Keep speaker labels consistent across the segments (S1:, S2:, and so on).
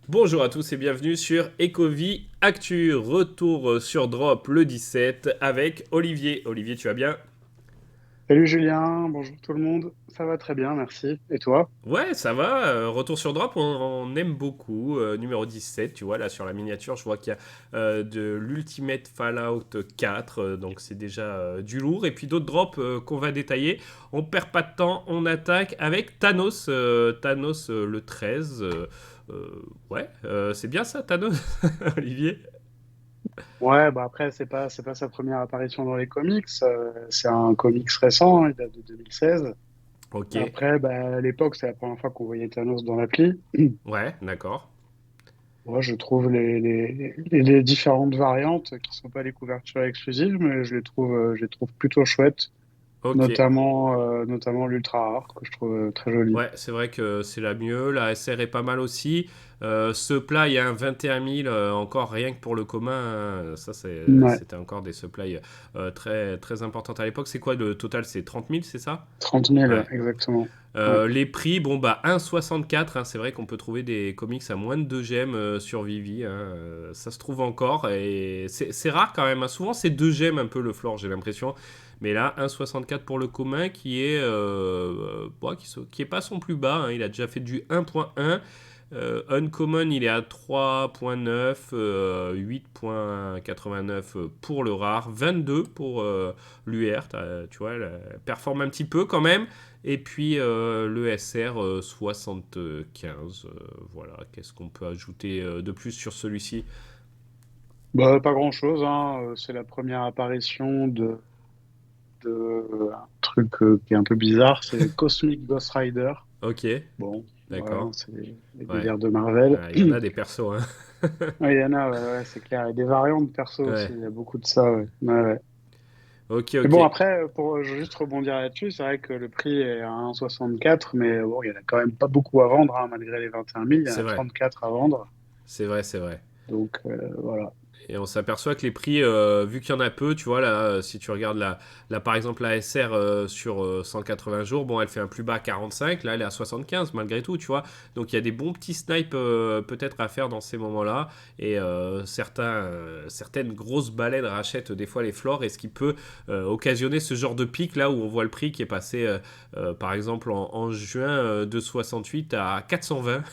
S1: Bonjour à tous et bienvenue sur Ecovie Actu, retour sur Drop le 17 avec Olivier. Olivier, tu vas bien?
S2: Salut Julien, bonjour tout le monde. Ça va très bien, merci. Et toi?
S1: Ouais, ça va. Retour sur Drop, on aime beaucoup. Numéro 17, tu vois, là sur la miniature, je vois qu'il y a de l'Ultimate Fallout 4, donc c'est déjà du lourd. Et puis d'autres drops qu'on va détailler. On perd pas de temps, on attaque avec Thanos. Thanos le 13. Ouais, c'est bien ça, Thanos, Olivier?
S2: Ouais, bah après c'est pas sa première apparition dans les comics. C'est un comics récent, hein, il date de 2016.
S1: Ok,
S2: Après, bah, à l'époque, c'est la première fois qu'on voyait Thanos dans l'appli.
S1: ouais, d'accord.
S2: Moi, je trouve les différentes variantes qui sont pas des couvertures exclusives, mais je les trouve plutôt chouettes,
S1: Ok.
S2: notamment l'ultra rare que je trouve très jolie.
S1: Ouais, c'est vrai que c'est la mieux. La SR est pas mal aussi. Ce plat, il y a un 21 000, encore rien que pour le commun, hein. Ça,
S2: Ouais,
S1: c'était encore des supplies très, très importantes à l'époque. C'est quoi le total? C'est 30 000, c'est ça?
S2: 30 000,
S1: Ouais.
S2: exactement. Ouais.
S1: Les prix, bon, bah 1,64, hein, c'est vrai qu'on peut trouver des comics à moins de 2 gemmes sur Vivi, hein, ça se trouve encore. Et c'est rare quand même, hein. Souvent, c'est 2 gemmes un peu le floor, j'ai l'impression. Mais là, 1,64 pour le commun qui est, ouais, qui est pas son plus bas, hein. Il a déjà fait du 1.1. Uncommon, il est à 3.9, 8.89 pour le rare, 22 pour l'UR. Tu vois, elle performe un petit peu quand même. Et puis le SR 75. Voilà, qu'est-ce qu'on peut ajouter de plus sur celui-ci?
S2: Bah, pas grand-chose, hein. C'est la première apparition de un truc qui est un peu bizarre, c'est Cosmic Ghost Rider.
S1: Ok,
S2: Bon, voilà,
S1: d'accord.
S2: c'est les
S1: Ouais,
S2: délires de Marvel.
S1: il y en a des persos, hein.
S2: Ouais, il y en a, ouais, ouais, c'est clair. Il y a des variantes de perso aussi,
S1: Ouais,
S2: il y a beaucoup de ça, ouais. Ouais, ouais.
S1: ok,
S2: Mais
S1: ok.
S2: bon, après, je veux juste rebondir là-dessus, c'est vrai que le prix est à 1,64, mais bon, il y en a quand même pas beaucoup à vendre, hein, malgré les 21 000, il y en
S1: C'est
S2: a
S1: vrai,
S2: 34 à vendre.
S1: c'est vrai, c'est vrai.
S2: Donc, voilà.
S1: Et on s'aperçoit que les prix, vu qu'il y en a peu, tu vois, là, si tu regardes par exemple, la SR sur 180 jours, bon, elle fait un plus bas 45, là, elle est à 75 malgré tout, tu vois. Donc il y a des bons petits snipes peut-être à faire dans ces moments-là. Et certaines grosses baleines rachètent des fois les floors, et ce qui peut occasionner ce genre de pic là où on voit le prix qui est passé, par exemple, en juin de 68 à 420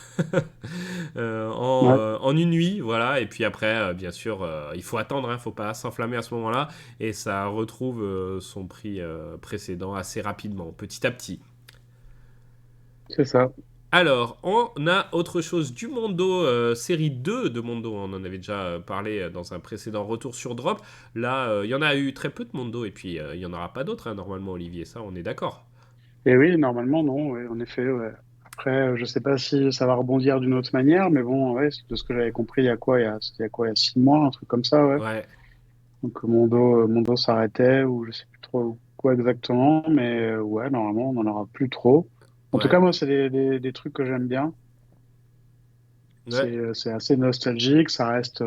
S2: Ouais,
S1: en une nuit, voilà. Et puis après, bien sûr, il faut attendre, hein, faut pas s'enflammer à ce moment-là, et ça retrouve son prix précédent assez rapidement, petit à petit.
S2: c'est ça.
S1: Alors, on a autre chose du Mondo, série 2 de Mondo, on en avait déjà parlé dans un précédent retour sur Drop. Là, il y en a eu très peu de Mondo, et puis il y en aura pas d'autres, hein, normalement, Olivier, ça, on est d'accord.
S2: Et oui, normalement, non, ouais, en effet, ouais. Après, je sais pas si ça va rebondir d'une autre manière, mais bon, ouais, de ce que j'avais compris, il y a 6 mois, un truc comme ça, ouais.
S1: Ouais,
S2: Donc mon dos s'arrêtait, ou je sais plus trop quoi exactement, mais ouais, normalement, on n'en aura plus trop. En tout
S1: ouais,
S2: cas, moi, c'est des trucs que j'aime bien.
S1: ouais.
S2: C'est assez nostalgique, ça reste,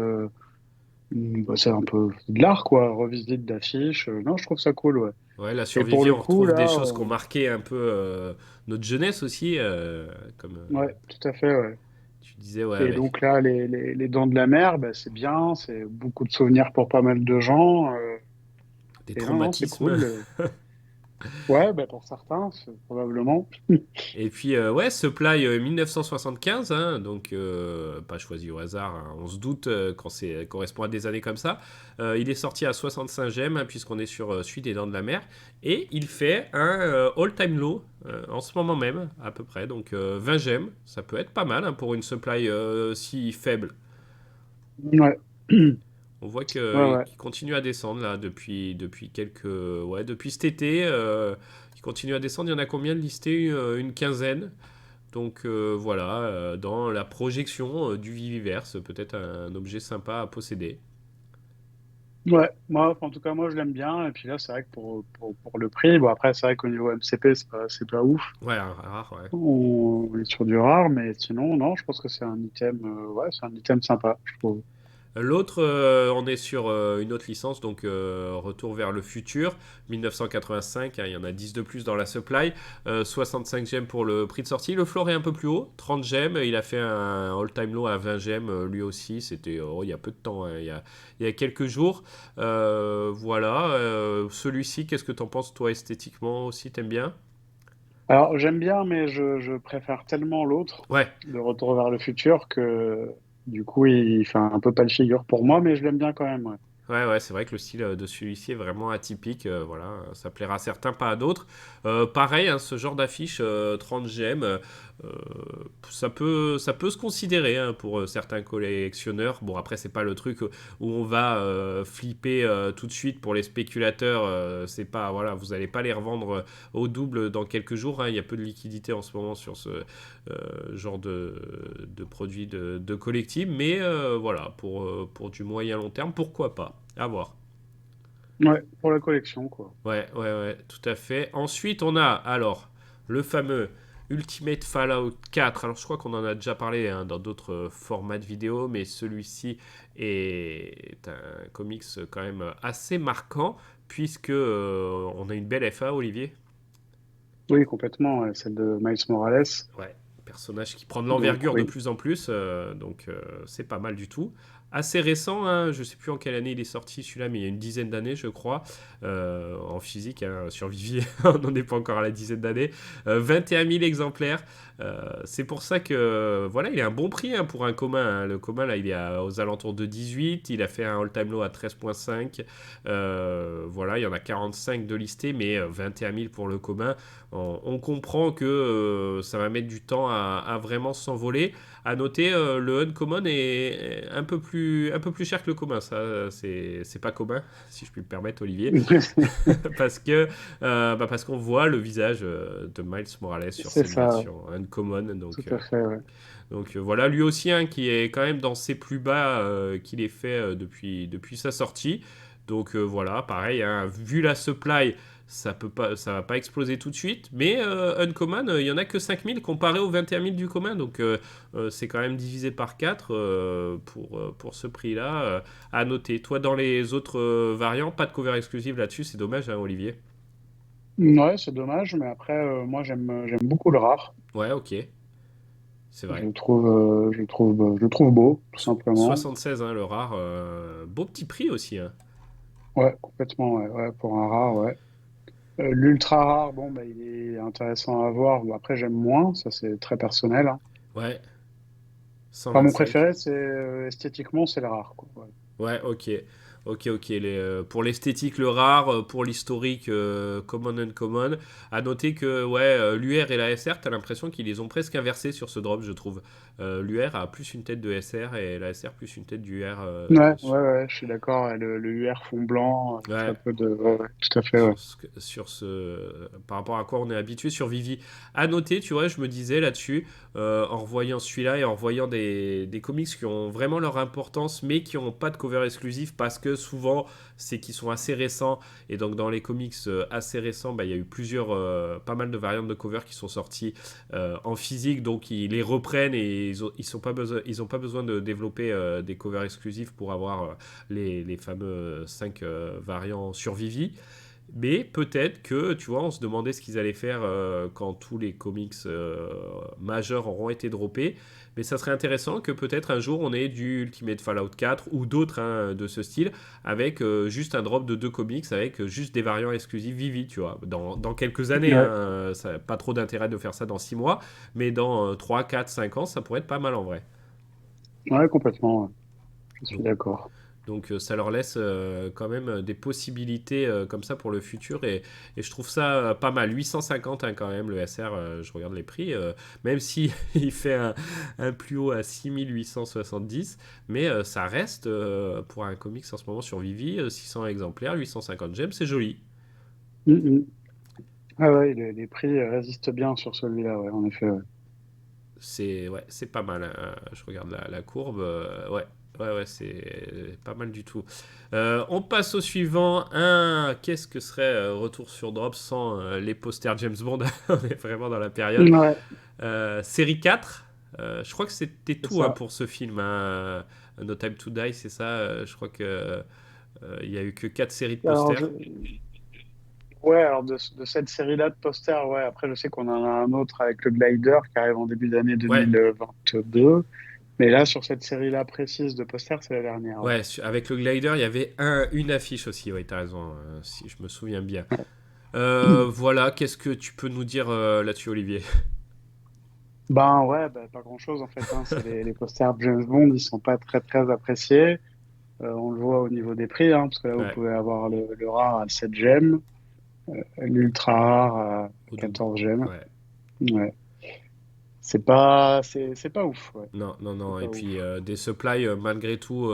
S2: bah, c'est un peu de l'art, quoi, revisite d'affiches. Non, je trouve ça cool, ouais.
S1: Ouais, la
S2: Et pour
S1: survie,
S2: le
S1: on
S2: coup,
S1: retrouve des
S2: là,
S1: choses qui ont marqué un peu notre jeunesse aussi, comme
S2: ouais, tout à fait, ouais.
S1: tu disais, ouais,
S2: Et
S1: avec
S2: donc là, les Dents de la Mer, bah, c'est bien, c'est beaucoup de souvenirs pour pas mal de gens.
S1: des
S2: Et non, non, c'est
S1: traumatismes.
S2: cool. Ouais, bah, pour certains, probablement.
S1: Et puis, ouais, Supply 1975, hein, donc pas choisi au hasard, hein, on se doute quand c'est correspond à des années comme ça. Il est sorti à 65 gemmes, hein, puisqu'on est sur Suite des Dents de la Mer, et il fait un all-time low en ce moment même, à peu près, donc 20 gemmes, ça peut être pas mal, hein, pour une supply si faible.
S2: Ouais.
S1: On voit
S2: Ouais,
S1: qu'il
S2: ouais.
S1: continue à descendre là depuis quelques. Ouais, depuis cet été. Il continue à descendre. Il y en a combien de listés? Une quinzaine. Donc voilà, dans la projection du Viviverse, peut-être un objet sympa à posséder.
S2: Ouais, moi, en tout cas, moi, je l'aime bien. Et puis là, c'est vrai que pour le prix, bon, après, c'est vrai qu'au niveau MCP, c'est pas ouf.
S1: Ouais, rare, ouais.
S2: On est sur du rare, mais sinon, non, je pense que c'est un item, ouais, c'est un item sympa, je trouve.
S1: L'autre, on est sur une autre licence, donc Retour vers le futur, 1985, hein, il y en a 10 de plus dans la supply, 65 gemmes pour le prix de sortie. Le floor est un peu plus haut, 30 gemmes, il a fait un all-time low à 20 gemmes, lui aussi, c'était il y a peu de temps, hein, il y a quelques jours. Voilà, celui-ci, qu'est-ce que t'en penses toi esthétiquement aussi, t'aimes bien?
S2: Alors, j'aime bien, mais je préfère tellement l'autre,
S1: Ouais.
S2: de Retour vers le futur, que du coup, il fait un peu pas le figure pour moi, mais je l'aime bien quand même. Ouais.
S1: Ouais, ouais, c'est vrai que le style de celui-ci est vraiment atypique. Voilà, ça plaira à certains, pas à d'autres. Pareil, hein, ce genre d'affiche 30 gemmes, ça peut se considérer hein, pour certains collectionneurs. Bon, après, c'est pas le truc où on va flipper tout de suite pour les spéculateurs. C'est pas, voilà, vous allez pas les revendre au double dans quelques jours. Hein. Il y a peu de liquidité en ce moment sur ce genre de produits de collectibles. Mais voilà, pour du moyen long terme, pourquoi pas? À voir.
S2: Ouais, pour la collection, quoi.
S1: Ouais, ouais, ouais, tout à fait. Ensuite, on a alors le fameux Ultimate Fallout 4. Alors, je crois qu'on en a déjà parlé hein, dans d'autres formats de vidéo, mais celui-ci est un comics quand même assez marquant, puisque on a une belle FA, Olivier.
S2: Oui, complètement, ouais, celle de Miles Morales.
S1: Ouais, personnage qui prend de
S2: Donc,
S1: l'envergure de
S2: oui.
S1: plus en plus, donc c'est pas mal du tout. Assez récent, hein, je sais plus en quelle année il est sorti celui-là, mais il y a une dizaine d'années, je crois, en physique, hein, sur Vivier, on n'en est pas encore à la dizaine d'années. 21 000 exemplaires, c'est pour ça que voilà, il est un bon prix hein, pour un commun. Hein. Le commun, là, il est aux alentours de 18, il a fait un all-time low à 13,5. Voilà, il y en a 45 de listés, mais 21 000 pour le commun. On comprend que ça va mettre du temps à vraiment s'envoler. À noter, le uncommon est un peu plus cher que le commun. Ça, c'est pas commun, si je puis me permettre, Olivier. parce que parce qu'on voit le visage de Miles Morales sur
S2: C'est
S1: cette
S2: ça, ouais.
S1: version uncommon.
S2: Tout
S1: Donc,
S2: à fait, ouais.
S1: voilà, lui aussi, hein, qui est quand même dans ses plus bas qu'il ait fait depuis sa sortie. Donc voilà, pareil, hein, vu la supply, ça va pas exploser tout de suite. Mais Uncommon, il y en a que 5 000 comparé aux 21 000 du commun. Donc c'est quand même divisé par 4 pour ce prix-là. À noter. Toi, dans les autres variants, pas de cover exclusive là-dessus, c'est dommage, hein, Olivier.
S2: Ouais, c'est dommage, mais après, moi, j'aime beaucoup le rare.
S1: Ouais, ok, c'est vrai.
S2: Je le trouve beau, tout simplement.
S1: 76, hein, le rare. Beau petit prix aussi. Hein.
S2: Ouais, complètement, ouais, ouais, pour un rare, ouais. L'ultra rare, bon, bah, il est intéressant à voir. Bon, après, j'aime moins, ça c'est très personnel, hein.
S1: Ouais,
S2: Enfin, mon
S1: 125.
S2: préféré, c'est esthétiquement, c'est le rare, quoi. Ouais.
S1: Ouais, ok. Ok, ok. Pour l'esthétique, le rare, pour l'historique, common uncommon. À noter que ouais, l'UR et la SR, t'as l'impression qu'ils les ont presque inversés sur ce drop, je trouve. L'UR a plus une tête de SR et la SR plus une tête du UR.
S2: Ouais, ouais, ouais, je suis d'accord. Ouais, le UR fond blanc, très
S1: Ouais,
S2: peu de. Ouais, ouais, tout à fait, ouais.
S1: par rapport à quoi on est habitué sur Vivi. À noter, tu vois, je me disais là-dessus, en revoyant celui-là et en revoyant des comics qui ont vraiment leur importance, mais qui n'ont pas de cover exclusif parce que souvent, c'est qu'ils sont assez récents. Et donc, dans les comics assez récents, bah, il y a eu pas mal de variantes de cover qui sont sorties en physique. Donc, ils les reprennent et ils ont pas besoin de développer des covers exclusifs pour avoir les fameux 5 variants sur Vivi. Mais peut-être que, tu vois, on se demandait ce qu'ils allaient faire quand tous les comics majeurs auront été droppés. Mais ça serait intéressant que peut-être un jour on ait du Ultimate Fallout 4 ou d'autres hein, de ce style avec juste un drop de deux comics avec juste des variants exclusifs Vivi, tu vois. Dans quelques années, hein,
S2: Ouais,
S1: ça, pas trop d'intérêt de faire ça dans 6 mois, mais dans 3, 4, 5 ans, ça pourrait être pas mal en vrai.
S2: ouais, complètement, ouais. Je suis
S1: Donc,
S2: d'accord.
S1: Donc ça leur laisse quand même des possibilités comme ça pour le futur et je trouve ça pas mal. 850 hein, quand même le SR, je regarde les prix, même si il fait un plus haut à 6870, mais ça reste pour un comics en ce moment sur Vivi, 600 exemplaires, 850 gemmes, c'est joli.
S2: Mm, mm. Ah ouais, les prix résistent bien sur celui-là, ouais, en effet, ouais.
S1: C'est ouais, c'est pas mal. Hein. Je regarde la courbe. Ouais, ouais, ouais, c'est pas mal du tout. On passe au suivant. Qu'est-ce que serait Retour sur Drop sans les posters James Bond? On est vraiment dans la période.
S2: Ouais,
S1: Série 4. Je crois que c'était
S2: c'est
S1: tout hein,
S2: ça.
S1: pour ce film. Hein. No Time to Die, c'est ça. Je crois que il y a eu que 4 séries de
S2: Alors,
S1: posters.
S2: ouais, alors de cette série-là de posters, ouais, après, je sais qu'on en a un autre avec le Glider qui arrive en début d'année
S1: Ouais,
S2: 2022. Mais là, sur cette série-là précise de posters, c'est la dernière. Ouais.
S1: ouais, avec le glider, il y avait une affiche aussi, ouais, t'as raison, si je me souviens bien. Voilà, qu'est-ce que tu peux nous dire là-dessus, Olivier?
S2: Ben ouais, ben, pas grand-chose en fait, hein. C'est les posters de James Bond, ils sont pas très très appréciés. On le voit au niveau des prix, hein, parce que là, vous
S1: Ouais,
S2: pouvez avoir le rare à 7 gemmes, l'ultra rare à
S1: au double.
S2: 14 gemmes.
S1: Ouais.
S2: Ouais. C'est pas ouf, ouais.
S1: Non, non,
S2: C'est
S1: non.
S2: pas
S1: Et puis
S2: ouf.
S1: des supplies, malgré tout,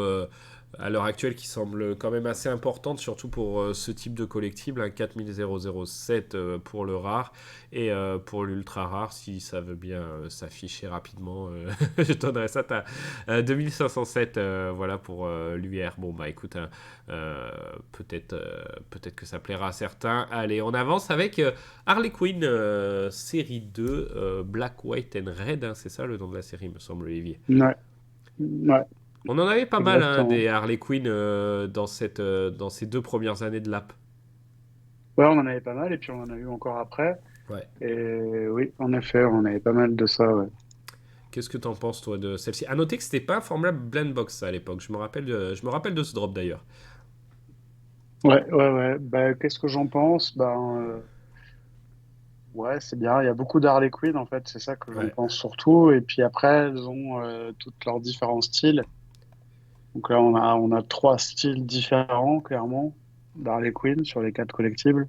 S1: à l'heure actuelle, qui semblent quand même assez importantes, surtout pour ce type de collectible, un 4007 pour le rare et pour l'ultra rare, si ça veut bien s'afficher rapidement, je donnerais ça à 2507, voilà pour l'UR. Bon, bah écoute, hein, euh, peut-être que ça plaira à certains. Allez, on avance avec Harley Quinn, série 2, Black, White and Red, hein, c'est ça le nom de la série, me semble, Olivier.
S2: Ouais, ouais,
S1: On en avait pas mal, hein,
S2: exactement.
S1: des Harley Quinn dans ces 2 premières années de l'app.
S2: Ouais, on en avait pas mal, et puis on en a eu encore après.
S1: Ouais.
S2: Et oui, en effet, on en avait pas mal de ça, ouais.
S1: Qu'est-ce que t'en penses, toi, de celle-ci? À noter que c'était pas un format blend box, ça, à l'époque. Je me rappelle de ce drop, d'ailleurs.
S2: Ouais, ouais, ouais. Bah, qu'est-ce que j'en pense? Ben, ouais, c'est bien. Il y a beaucoup d'Harley Quinn, en fait. C'est ça que j'en
S1: Ouais.
S2: pense surtout. Et puis après, elles ont toutes leurs différents styles. Donc là, on a trois styles différents, clairement, d'Harley Quinn sur les quatre collectibles.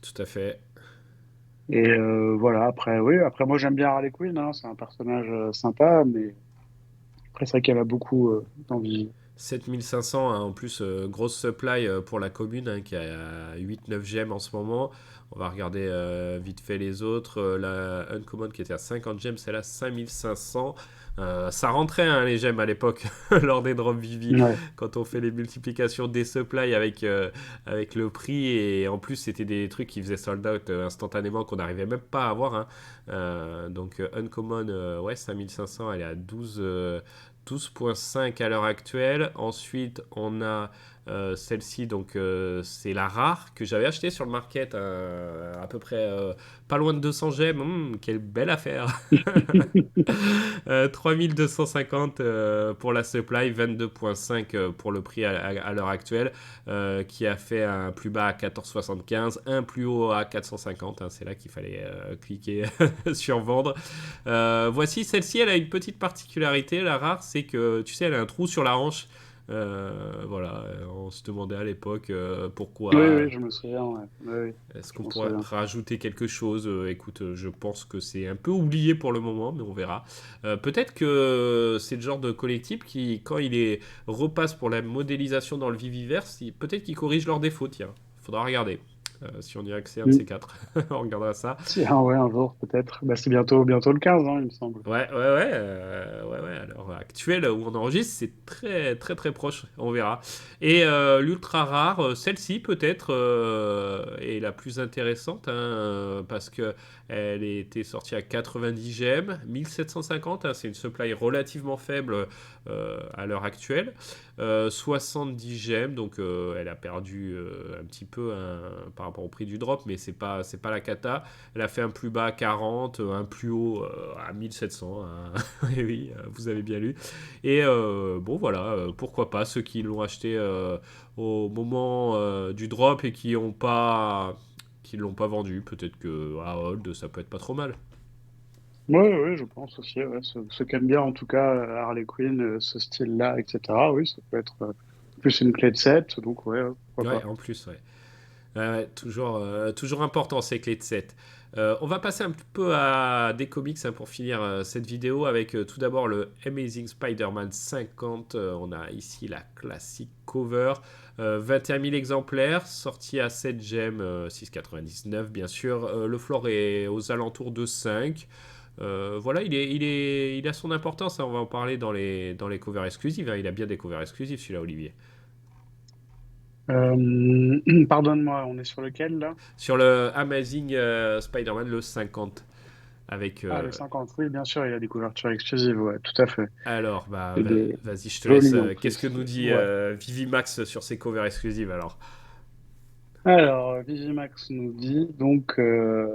S1: Tout à fait.
S2: Et voilà, après, oui, après, moi, j'aime bien Harley Quinn, hein. C'est un personnage sympa, mais après, c'est vrai qu'elle a beaucoup d'envie.
S1: 7500, hein, en plus, grosse supply pour la commune, hein, qui a 8-9 gemmes en ce moment. On va regarder vite fait les autres. La Uncommon qui était à 50 gemmes, celle-là 5500. Ça rentrait, hein, les gemmes à l'époque, lors des drops Vivi,
S2: Ouais.
S1: quand on fait les multiplications des supplies avec le prix. Et en plus, c'était des trucs qui faisaient sold out instantanément, qu'on n'arrivait même pas à avoir, hein. Donc, Uncommon, ouais, 5500, elle est à 12,5 à l'heure actuelle. Ensuite, on a celle-ci, donc c'est la rare que j'avais achetée sur le market, à peu près pas loin de 200 gemmes. Quelle belle affaire! 3250 pour la supply, 22,5 pour le prix à l'heure actuelle, qui a fait un plus bas à 14,75, un plus haut à 450, hein, c'est là qu'il fallait cliquer sur vendre. Voici celle-ci, elle a une petite particularité, la rare, c'est que tu sais, elle a un trou sur la hanche. Voilà, on se demandait à l'époque
S2: Oui,
S1: pourquoi.
S2: oui, je me souviens, ouais. Oui, oui,
S1: Est-ce
S2: je
S1: qu'on
S2: m'en
S1: pourrait
S2: souviens.
S1: rajouter quelque chose? Écoute, je pense que c'est un peu oublié pour le moment, mais on verra. Peut-être que c'est le genre de collectible qui, quand il est repasse pour la modélisation dans le Viviverse, peut-être qu'il corrige leurs défauts. Tiens, faudra regarder. Si on y a accès à un de ces quatre, on regardera ça.
S2: Tiens, ouais, un jour, peut-être. Bah, c'est bientôt le 15, hein, il me semble.
S1: Ouais, ouais, ouais, ouais. À l'heure actuelle où on enregistre, c'est très, très, très proche. On verra. Et l'ultra rare, celle-ci peut-être est la plus intéressante, hein, parce que elle était sortie à 90 gemmes, 1750. Hein, c'est une supply relativement faible à l'heure actuelle. 70 gemmes, donc elle a perdu un petit peu, hein, par rapport au prix du drop, mais c'est pas la cata. Elle a fait un plus bas à 40, un plus haut à 1700, hein. Et oui, vous avez bien lu. Et bon, voilà, pourquoi pas ceux qui l'ont acheté au moment du drop et qui l'ont pas vendu. Peut-être que à hold, ça peut être pas trop mal.
S2: Oui, oui, je pense aussi. Ouais. Ceux qui aiment bien, en tout cas, Harley Quinn, ce style-là, etc. Oui, ça peut être plus une clé de 7, donc ouais, pourquoi
S1: Ouais,
S2: pas.
S1: en plus, ouais. Ouais, toujours important ces clés de 7. On va passer un petit peu à des comics, hein, pour finir cette vidéo avec tout d'abord le Amazing Spider-Man 50. On a ici la classique cover. 21 000 exemplaires, sorti à 7 gemmes, 6,99 bien sûr. Le floor est aux alentours de 5. Voilà, il a son importance, hein, on va en parler dans les covers exclusives, hein. Il a bien des covers exclusives celui-là, Olivier.
S2: Pardonne-moi, on est sur lequel, là?
S1: Sur le Amazing Spider-Man, le 50. avec
S2: Ah, les 50, oui, bien sûr, il y a des couvertures exclusives, ouais, tout à fait.
S1: alors bah
S2: Et des
S1: vas-y, je te laisse.
S2: jolies en
S1: Qu'est-ce que
S2: plus.
S1: nous dit
S2: Ouais.
S1: Vivi Max sur ses covers exclusives alors?
S2: Alors, Vigimax nous dit donc que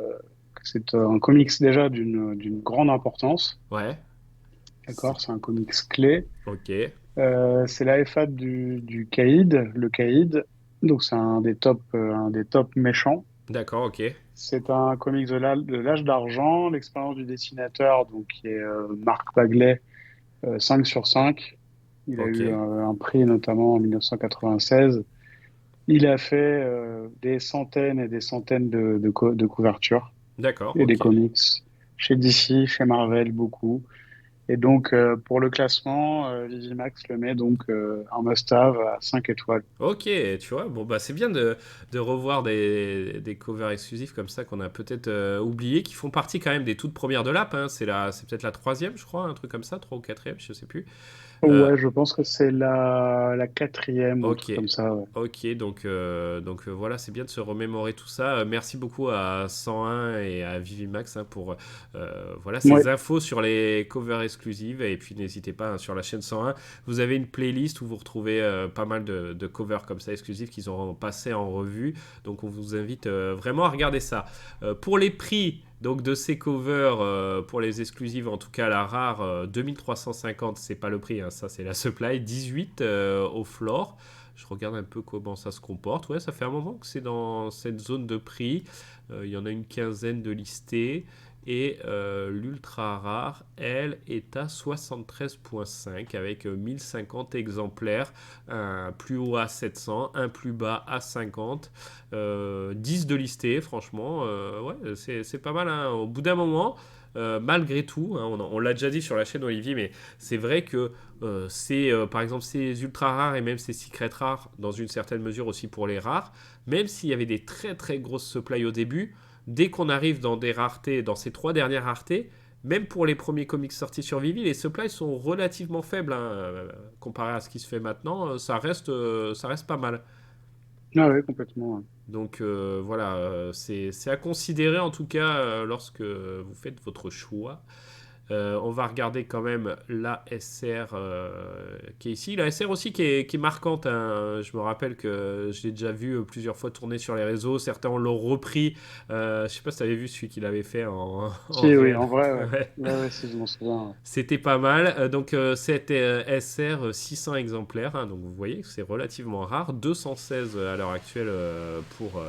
S2: c'est un comics déjà d'une grande importance.
S1: Ouais.
S2: D'accord, c'est un comics clé.
S1: Ok.
S2: C'est la FA du Caïd, le Caïd. Donc, c'est un des top méchants.
S1: D'accord, ok.
S2: C'est un comics de l'âge d'argent. L'expérience du dessinateur, donc, qui est Marc Bagley, 5 sur 5. Il a
S1: Ok.
S2: eu un prix notamment en 1996. Il a fait des centaines et des centaines de couvertures
S1: D'accord,
S2: et des
S1: ok.
S2: comics chez DC, chez Marvel, beaucoup. Et donc, pour le classement, Vivimax le met donc en must-have à 5 étoiles.
S1: Ok, tu vois, bon bah c'est bien de revoir des covers exclusifs comme ça qu'on a peut-être oublié, qui font partie quand même des toutes premières de l'app, hein. C'est peut-être la troisième, je crois, un truc comme ça, trois ou quatrième, je sais plus. Euh,
S2: Ouais, je pense que c'est la quatrième ou un truc
S1: ok,
S2: comme ça. Ouais.
S1: ok, donc voilà, c'est bien de se remémorer tout ça. Merci beaucoup à 101 et à Vivimax hein, pour voilà, ces
S2: Ouais,
S1: infos sur les covers exclusives. Et puis n'hésitez pas hein, sur la chaîne 101, vous avez une playlist où vous retrouvez pas mal de covers comme ça exclusifs qu'ils ont passé en revue. Donc on vous invite vraiment à regarder ça. Pour les prix. Donc de ces covers pour les exclusives, en tout cas la rare 2350, c'est pas le prix, hein, ça c'est la supply, 18 au floor. Je regarde un peu comment ça se comporte. Ouais, ça fait un moment que c'est dans cette zone de prix. Il y en a une quinzaine de listés. Et l'ultra rare, elle, est à 73,5 avec 1050 exemplaires. Un plus haut à 700, un plus bas à 50. 10 de listés, franchement. Ouais, c'est pas mal. Hein. Au bout d'un moment, malgré tout, hein, on l'a déjà dit sur la chaîne Olivier, mais c'est vrai que par exemple ces ultra rares et même ces secrets rares dans une certaine mesure aussi pour les rares, même s'il y avait des très très grosses supply au début, dès qu'on arrive dans des raretés, dans ces trois dernières raretés, même pour les premiers comics sortis sur Vivi, les supplies sont relativement faibles hein, comparé à ce qui se fait maintenant. Ça reste pas mal.
S2: ah ouais, complètement. Ouais.
S1: Donc voilà, c'est à considérer en tout cas lorsque vous faites votre choix. On va regarder quand même la SR qui est ici. La SR aussi qui est marquante. Hein. Je me rappelle que je l'ai déjà vu plusieurs fois tourner sur les réseaux. Certains l'ont repris. Je sais pas si tu avais vu celui qu'il avait fait en
S2: Si, oui,
S1: réel.
S2: en vrai, ouais.
S1: Ouais.
S2: Ouais, ouais, si, je m'en souviens.
S1: C'était pas mal. Donc c'était SR 600 exemplaires. Hein. Donc vous voyez que c'est relativement rare. 216 à l'heure actuelle pour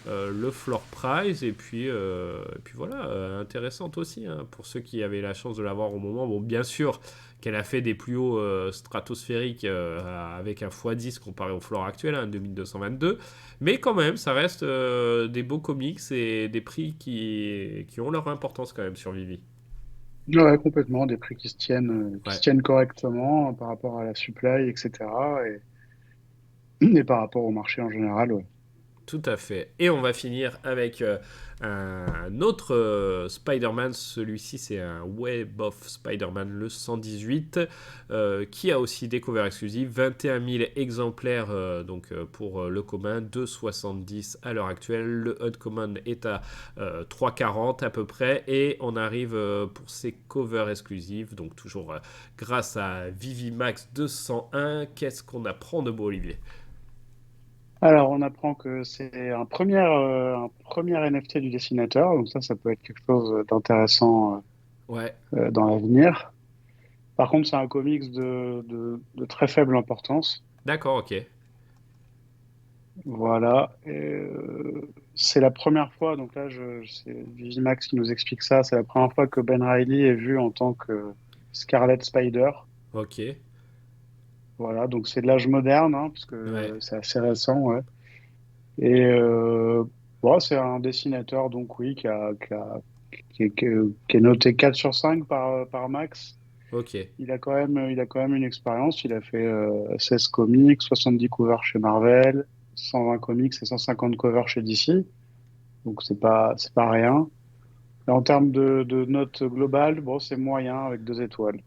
S1: le floor price. Et puis voilà, intéressante aussi hein, pour ceux qui avaient la chance de l'avoir au moment. Bon, bien sûr qu'elle a fait des plus hauts stratosphériques avec un x10 comparé au floor actuel, hein, 2222. Mais quand même, ça reste des beaux comics et des prix qui ont leur importance quand même sur Vivi.
S2: Ouais, ouais, complètement. Des prix qui se
S1: Ouais.
S2: tiennent correctement par rapport à la supply, etc. Et par rapport au marché en général, ouais.
S1: Tout à fait. Et on va finir avec un autre Spider-Man. Celui-ci, c'est un Web of Spider-Man, le 118, qui a aussi des covers exclusifs. 21 000 exemplaires pour le commun, 2,70 à l'heure actuelle. Le Uncommon est à 3,40 à peu près. Et on arrive pour ces covers exclusifs, donc toujours grâce à Vivimax 201. Qu'est-ce qu'on apprend de beau, Olivier?
S2: Alors, on apprend que c'est un premier NFT du dessinateur. Donc ça peut être quelque chose d'intéressant
S1: Ouais,
S2: dans l'avenir. Par contre, c'est un comics de très faible importance.
S1: d'accord, ok.
S2: Voilà. C'est la première fois, donc là, c'est Vigimax qui nous explique ça. C'est la première fois que Ben Reilly est vu en tant que Scarlet Spider.
S1: Ok.
S2: Voilà, donc c'est de l'âge moderne, hein, parce
S1: Ouais.
S2: que c'est assez récent, ouais. Et bon, c'est un dessinateur, donc oui, qui est noté 4 sur 5 par Max.
S1: Ok.
S2: Il a quand même une expérience. Il a fait 16 comics, 70 covers chez Marvel, 120 comics et 150 covers chez DC. Donc c'est pas rien. Et en termes de note globale, bon, c'est moyen avec 2 étoiles.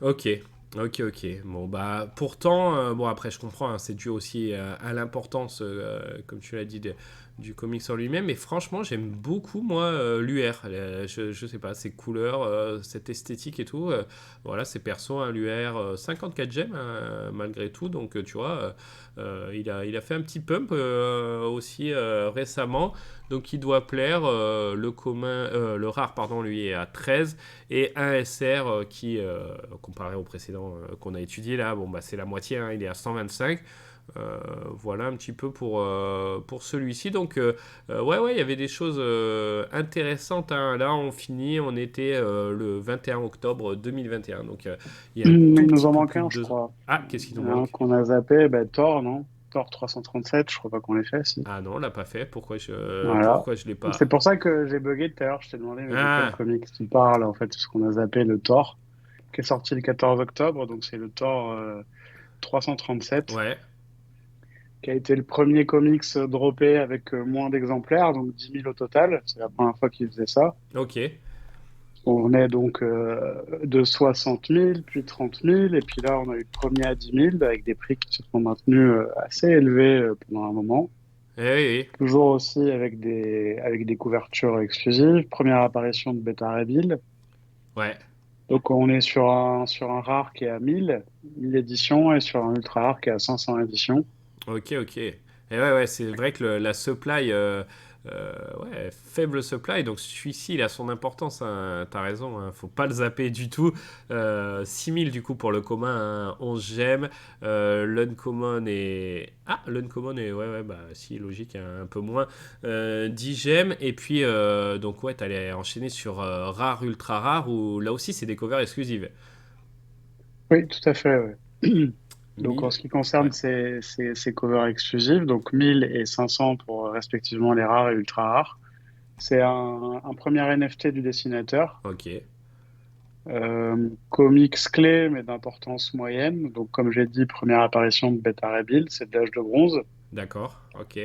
S1: Ok. Ok, ok. Bon, bah, pourtant, bon, après, je comprends, hein, c'est dû aussi à l'importance, comme tu l'as dit, du comics en lui-même. Mais franchement, j'aime beaucoup, moi, l'UR. Je sais pas, ses couleurs, cette esthétique et tout. Voilà, ses persos, hein, l'UR, 54 gemmes, hein, malgré tout. Donc, tu vois, il a fait un petit pump aussi récemment. Donc, il doit plaire. Le rare, pardon, lui, est à 13. Et un SR qui, comparé au précédent qu'on a étudié là, bon, bah, c'est la moitié, hein, il est à 125. Voilà un petit peu pour celui-ci. Donc, ouais, il y avait des choses intéressantes, hein. Là, on finit, on était le 21 octobre 2021. Donc, il y a un
S2: Il
S1: tout
S2: nous
S1: petit
S2: en
S1: peu
S2: manque
S1: plus de
S2: un, je
S1: 2 ans.
S2: crois.
S1: Ah, qu'est-ce qui nous
S2: Un
S1: manque?
S2: qu'on a zappé, Thor, non? Thor 337, je crois pas qu'on l'ait fait, si.
S1: Ah non, on l'a pas fait.
S2: Voilà.
S1: Pourquoi je l'ai
S2: C'est
S1: pas?
S2: pour ça que j'ai bugué tout à l'heure. Je t'ai demandé, mais de quel
S1: Ah,
S2: comics tu parles, en fait, parce qu'on a zappé le Thor, qui est sorti le 14 octobre, donc c'est le Thor 337,
S1: ouais,
S2: qui a été le premier comics droppé avec moins d'exemplaires, donc 10 000 au total. C'est la première fois qu'il faisait ça.
S1: ok.
S2: On est donc de 60 000, puis 30 000, et puis là, on a eu le premier à 10 000, avec des prix qui se sont maintenus assez élevés pendant un moment.
S1: Eh oui,
S2: Toujours aussi avec des couvertures exclusives. Première apparition de Beta Ray Bill.
S1: oui. Ouais.
S2: Donc, on est sur un rare qui est à 1000 éditions, et sur un ultra rare qui est à 500 éditions.
S1: Ok, ok. Et ouais, c'est vrai que la supply, ouais, faible supply, donc celui-ci, il a son importance, hein, t'as raison, hein, faut pas le zapper du tout. 6000 du coup pour le commun, hein, 11 gemmes. L'uncommon est... Ah, l'uncommon est... Ouais, bah si, logique, hein, un peu moins. 10 gemmes, et puis, donc ouais, t'allais enchaîner sur rare, ultra rare, où là aussi, c'est des covers exclusives.
S2: Oui, tout à fait, ouais. Donc, en
S1: 1000,
S2: ce qui concerne
S1: ouais,
S2: ces covers exclusifs, donc 1000 et 500 pour respectivement les rares et ultra rares, c'est un premier NFT du dessinateur.
S1: ok,
S2: Comics clé, mais d'importance moyenne. Donc, comme j'ai dit, première apparition de Beta Ray Bill, c'est de l'âge de bronze.
S1: d'accord, ok,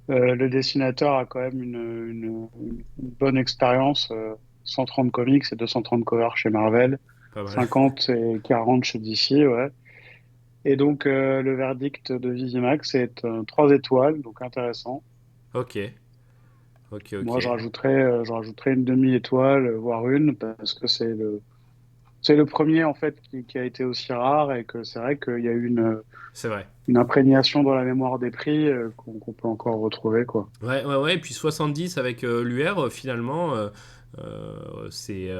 S2: Le dessinateur a quand même une bonne expérience. 130 comics et 230 covers chez Marvel,
S1: pas mal.
S2: 50 et 40 chez DC, ouais. Et donc, le verdict de Vizimax est 3 étoiles, donc intéressant.
S1: Ok, ok.
S2: Moi, je rajouterais une demi-étoile, voire une, parce que c'est le premier, en fait, qui a été aussi rare, et que c'est vrai qu'il y a eu
S1: C'est vrai.
S2: une imprégnation dans la mémoire des prix qu'on peut encore retrouver, quoi.
S1: Ouais. Et puis 70 avec l'UR, finalement, c'est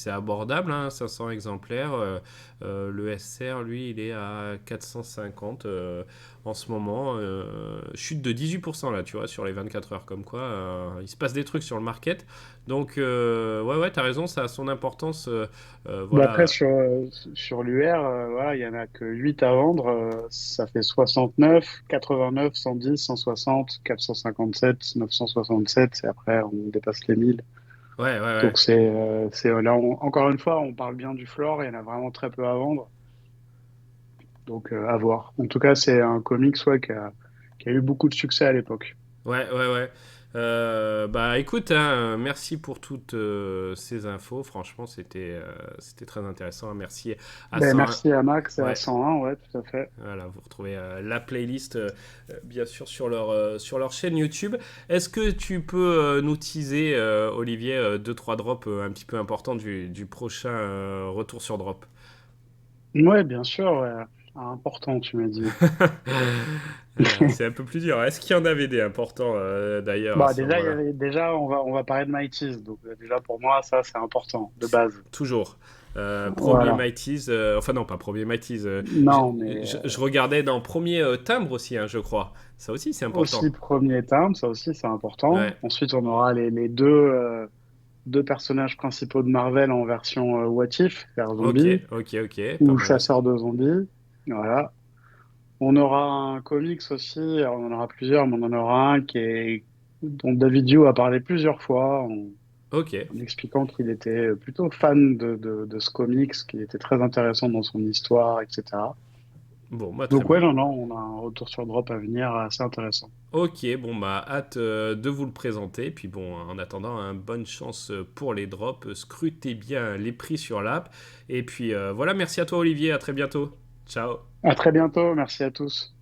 S1: abordable, hein, 500 exemplaires. Le SR, lui, il est à 450 en ce moment. Chute de 18% là, tu vois, sur les 24 heures. Comme quoi, il se passe des trucs sur le market. Donc, ouais, t'as raison, ça a son importance.
S2: Après,
S1: Voilà.
S2: sur l'UR, voilà, il y en a que 8 à vendre. Ça fait 69, 89, 110, 160, 457, 967, et après, on dépasse les 1000.
S1: Ouais.
S2: Donc, là, encore une fois, on parle bien du floor, il y en a vraiment très peu à vendre. Donc, à voir. En tout cas, c'est un comics, ouais, qui a eu beaucoup de succès à l'époque.
S1: Ouais. Bah écoute, hein, merci pour toutes ces infos. Franchement, c'était très intéressant. Merci à
S2: Ben,
S1: 101.
S2: merci à Max et à
S1: Ouais,
S2: 101, ouais, tout à fait.
S1: voilà, vous retrouvez la playlist, bien sûr, sur leur chaîne YouTube. Est-ce que tu peux nous teaser, Olivier, 2-3 drops un petit peu importants du prochain retour sur drop?
S2: Ouais, bien sûr, ouais. Ah, important, tu m'as dit.
S1: C'est un peu plus dur. Est-ce qu'il y en avait des importants d'ailleurs à
S2: Bah,
S1: ce moment-là?
S2: déjà, on va parler de Mighty's. Donc, déjà, pour moi, ça, c'est important, de base.
S1: Toujours. Premier
S2: Voilà.
S1: Mighty's, enfin non, pas premier Mighty's.
S2: Non, mais
S1: Je regardais dans premier timbre aussi, hein, je crois. Ça aussi, c'est important.
S2: aussi premier terme, ça aussi, c'est important.
S1: Ouais,
S2: Ensuite, on aura les deux personnages principaux de Marvel en version What If, faire zombie,
S1: ok, pas
S2: ou
S1: mal.
S2: chasseur de zombies. Voilà. On aura un comics aussi, alors on en aura plusieurs, mais on en aura un dont David Yu a parlé plusieurs fois,
S1: Ok,
S2: en expliquant qu'il était plutôt fan de ce comics, qu'il était très intéressant dans son histoire, etc.
S1: bon, bah très
S2: Donc ouais,
S1: bien.
S2: non, on a un retour sur drop à venir assez intéressant.
S1: Ok, bon, bah hâte de vous le présenter. Puis bon, en attendant, hein, bonne chance pour les drops. Scrutez bien les prix sur l'app. Et puis voilà, merci à toi, Olivier. À très bientôt. Ciao.
S2: À très bientôt, merci à tous.